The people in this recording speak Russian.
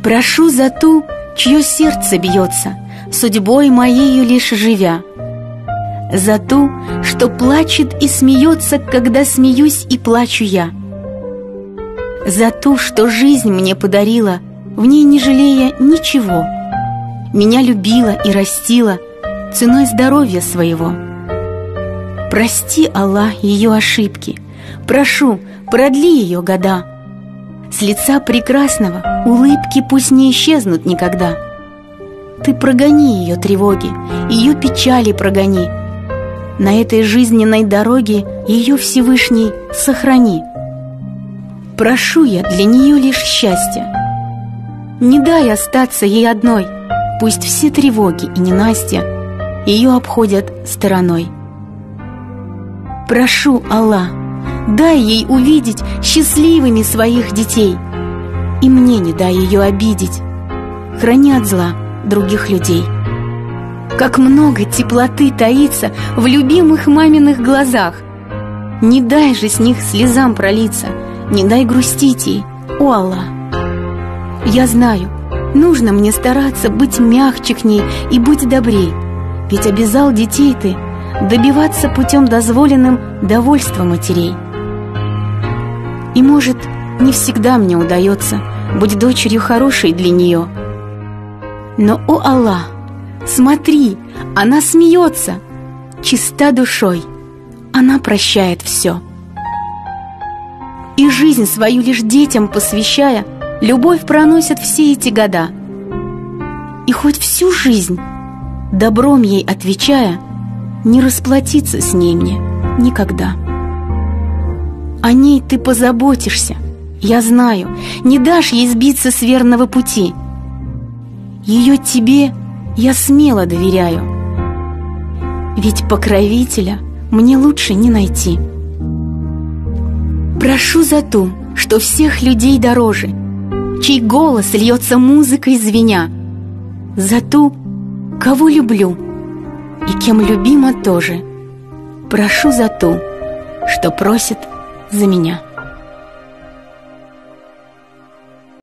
Прошу за ту, чье сердце бьется, судьбой моею лишь живя, за ту, что плачет и смеется, когда смеюсь и плачу я, за ту, что жизнь мне подарила, в ней не жалея ничего, меня любила и растила ценой здоровья своего. Прости, Аллах, ее ошибки, прошу, продли ее года. С лица прекрасного улыбки пусть не исчезнут никогда. Ты прогони ее тревоги, ее печали прогони. На этой жизненной дороге ее Всевышний сохрани. Прошу я для нее лишь счастья. Не дай остаться ей одной, пусть все тревоги и ненастья ее обходят стороной. Прошу, Аллах, дай ей увидеть счастливыми своих детей, и мне не дай ее обидеть. Храни от зла других людей. Как много теплоты таится в любимых маминых глазах. Не дай же с них слезам пролиться, не дай грустить ей, о Аллах. Я знаю, нужно мне стараться быть мягче к ней и быть добрей, ведь обязал детей ты добиваться путем дозволенным довольства матерей. И может, не всегда мне удается быть дочерью хорошей для нее. Но, о Аллах, смотри, она смеется, чиста душой, она прощает все. И жизнь свою лишь детям посвящая, любовь проносит все эти года. И хоть всю жизнь добром ей отвечая, не расплатиться с ней мне никогда. О ней ты позаботишься, я знаю, не дашь ей сбиться с верного пути. Ее тебе я смело доверяю, ведь покровителя мне лучше не найти. Прошу за ту, что всех людей дороже, чей голос льется музыкой звеня, за ту, кого люблю и кем любима тоже. Прошу за ту, что просит за меня.